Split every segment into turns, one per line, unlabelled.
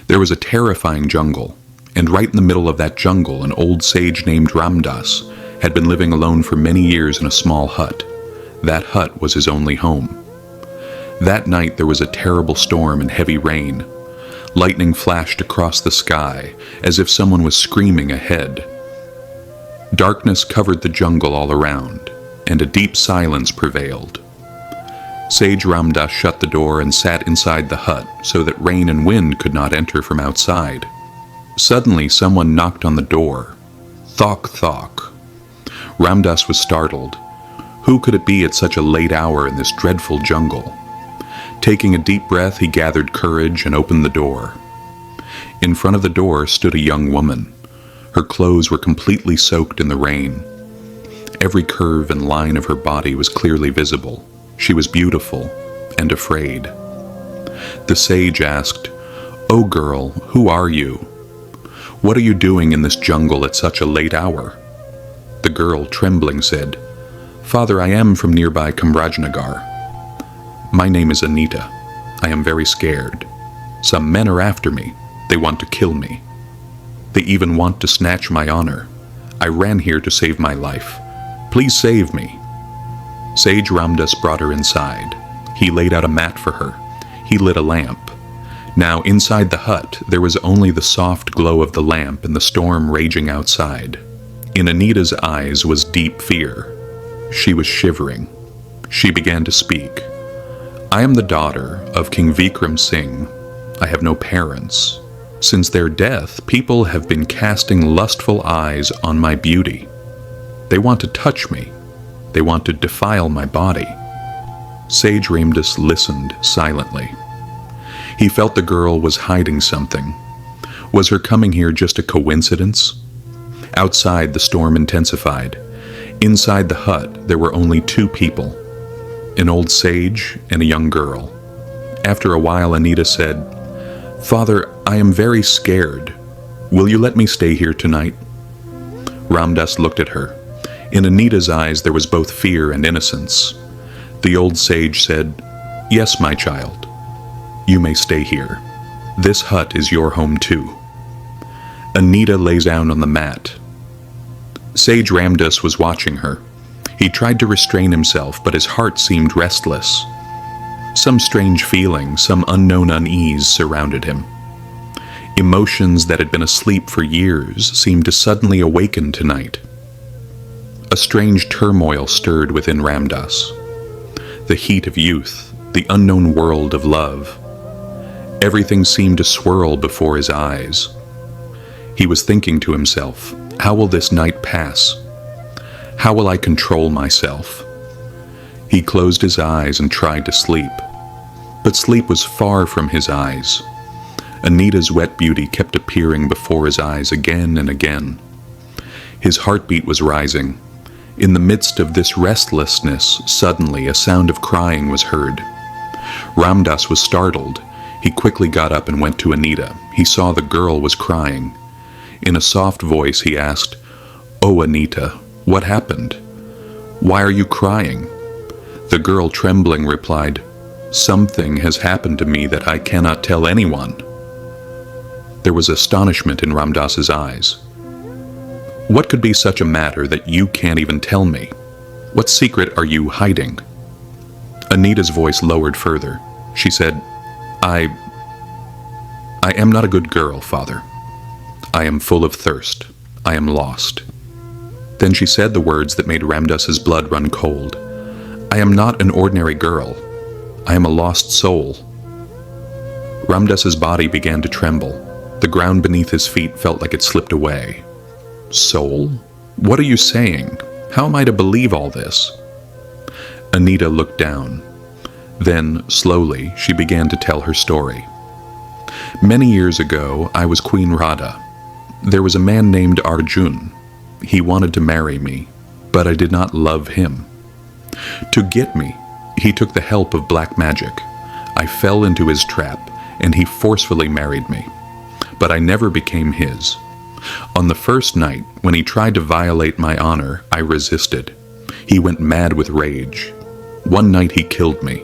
There was a terrifying jungle, and right in the middle of that jungle, an old sage named Ramdas had been living alone for many years in a small hut. That hut was his only home. That night there was a terrible storm and heavy rain. Lightning flashed across the sky, as if someone was screaming ahead. Darkness covered the jungle all around, and a deep silence prevailed. Sage Ramdas shut the door and sat inside the hut so that rain and wind could not enter from outside. Suddenly someone knocked on the door. Thok thok. Ramdas was startled. Who could it be at such a late hour in this dreadful jungle? Taking a deep breath, he gathered courage and opened the door. In front of the door stood a young woman. Her clothes were completely soaked in the rain. Every curve and line of her body was clearly visible. She was beautiful and afraid. The sage asked, "Oh girl, who are you? What are you doing in this jungle at such a late hour?" The girl, trembling, said, "Father, I am from nearby Kamrajnagar. My name is Anita. I am very scared. Some men are after me. They want to kill me. They even want to snatch my honor. I ran here to save my life. Please save me." Sage Ramdas brought her inside. He laid out a mat for her. He lit a lamp. Now, inside the hut, there was only the soft glow of the lamp and the storm raging outside. In Anita's eyes was deep fear. She was shivering. She began to speak. "I am the daughter of King Vikram Singh. I have no parents. Since their death, people have been casting lustful eyes on my beauty. They want to touch me. They want to defile my body." Sage Ramdas listened silently. He felt the girl was hiding something. Was her coming here just a coincidence? Outside, the storm intensified. Inside the hut, there were only two people, an old sage and a young girl. After a while, Anita said, "Father, I am very scared. Will you let me stay here tonight?" Ramdas looked at her. In Anita's eyes there was both fear and innocence. The old sage said, "Yes, my child. You may stay here. This hut is your home too." Anita lay down on the mat. Sage Ramdas was watching her. He tried to restrain himself, but his heart seemed restless. Some strange feeling, some unknown unease surrounded him. Emotions that had been asleep for years seemed to suddenly awaken tonight. A strange turmoil stirred within Ramdas. The heat of youth, the unknown world of love. Everything seemed to swirl before his eyes. He was thinking to himself, how will this night pass? How will I control myself? He closed his eyes and tried to sleep. But sleep was far from his eyes. Anita's wet beauty kept appearing before his eyes again and again. His heartbeat was rising. In the midst of this restlessness, suddenly a sound of crying was heard. Ramdas was startled. He quickly got up and went to Anita. He saw the girl was crying. In a soft voice he asked, "Oh, Anita, what happened? Why are you crying?" The girl, trembling, replied, "Something has happened to me that I cannot tell anyone." There was astonishment in Ramdas's eyes. "What could be such a matter that you can't even tell me? What secret are you hiding?" Anita's voice lowered further. She said, I am not a good girl, Father. I am full of thirst. I am lost." Then she said the words that made Ramdas's blood run cold. "I am not an ordinary girl. I am a lost soul." Ramdas's body began to tremble. The ground beneath his feet felt like it slipped away. "Soul? What are you saying? How am I to believe all this?" Anita looked down. Then, slowly, she began to tell her story. "Many years ago, I was Queen Radha. There was a man named Arjun. He wanted to marry me, but I did not love him. To get me, he took the help of black magic. I fell into his trap, and he forcefully married me. But I never became his. On the first night, when he tried to violate my honor, I resisted. He went mad with rage. One night he killed me.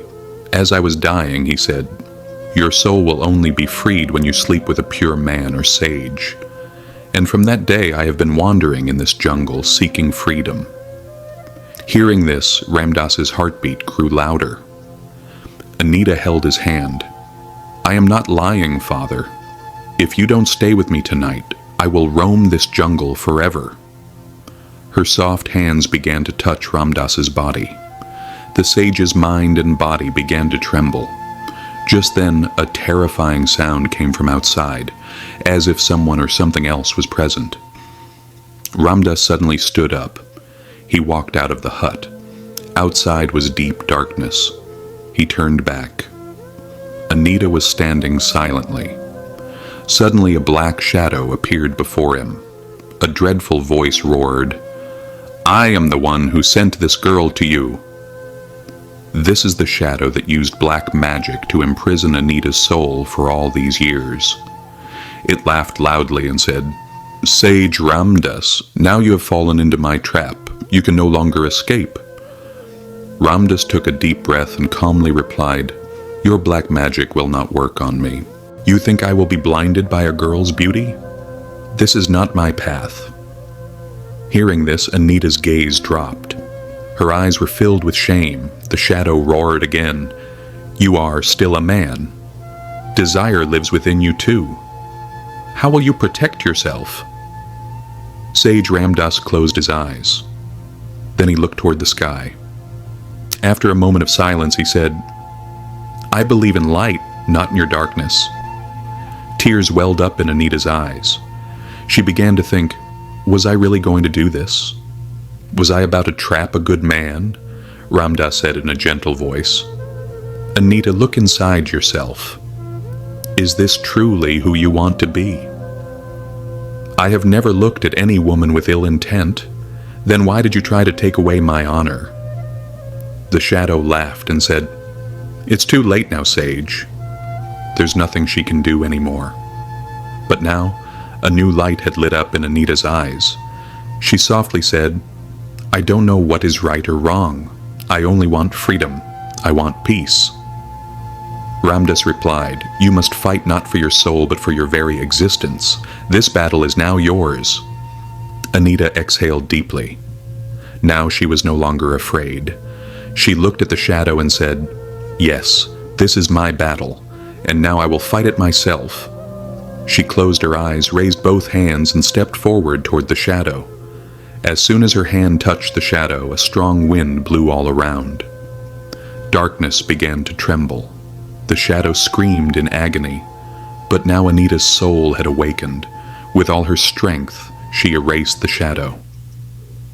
As I was dying, he said, Your soul will only be freed when you sleep with a pure man or sage. And from that day I have been wandering in this jungle seeking freedom." Hearing this, Ramdas's heartbeat grew louder. Anita held his hand. "I am not lying, Father. If you don't stay with me tonight, I will roam this jungle forever." Her soft hands began to touch Ramdas's body. The sage's mind and body began to tremble. Just then, a terrifying sound came from outside, as if someone or something else was present. Ramdas suddenly stood up. He walked out of the hut. Outside was deep darkness. He turned back. Anita was standing silently. Suddenly, a black shadow appeared before him. A dreadful voice roared, "I am the one who sent this girl to you." This is the shadow that used black magic to imprison Anita's soul for all these years. It laughed loudly and said, "Sage Ramdas, now you have fallen into my trap. You can no longer escape." Ramdas took a deep breath and calmly replied, "Your black magic will not work on me. You think I will be blinded by a girl's beauty? This is not my path." Hearing this, Anita's gaze dropped. Her eyes were filled with shame. The shadow roared again, "You are still a man. Desire lives within you too. How will you protect yourself?" Sage Ramdas closed his eyes. Then he looked toward the sky. After a moment of silence, he said, "I believe in light, not in your darkness." Tears welled up in Anita's eyes. She began to think, was I really going to do this? Was I about to trap a good man? Ramdas said in a gentle voice. "Anita, look inside yourself. Is this truly who you want to be? I have never looked at any woman with ill intent. Then why did you try to take away my honor?" The shadow laughed and said, "It's too late now, Sage. There's nothing she can do anymore." But now, a new light had lit up in Anita's eyes. She softly said, "I don't know what is right or wrong. I only want freedom. I want peace." Ramdas replied, "You must fight not for your soul but for your very existence. This battle is now yours." Anita exhaled deeply. Now she was no longer afraid. She looked at the shadow and said, "Yes, this is my battle, and now I will fight it myself." She closed her eyes, raised both hands, and stepped forward toward the shadow. As soon as her hand touched the shadow, a strong wind blew all around. Darkness began to tremble. The shadow screamed in agony. But now Anita's soul had awakened. With all her strength, she erased the shadow.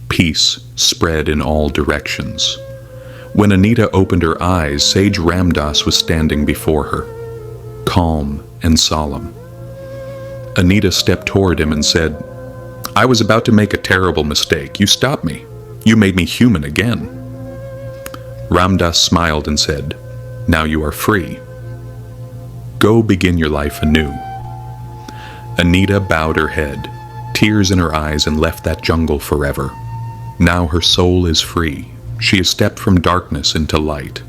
Peace spread in all directions. When Anita opened her eyes, Sage Ramdas was standing before her, calm and solemn. Anita stepped toward him and said, "I was about to make a terrible mistake. You stopped me. You made me human again." Ramdas smiled and said, "Now you are free. Go begin your life anew." Anita bowed her head, tears in her eyes, and left that jungle forever. Now her soul is free. She has stepped from darkness into light.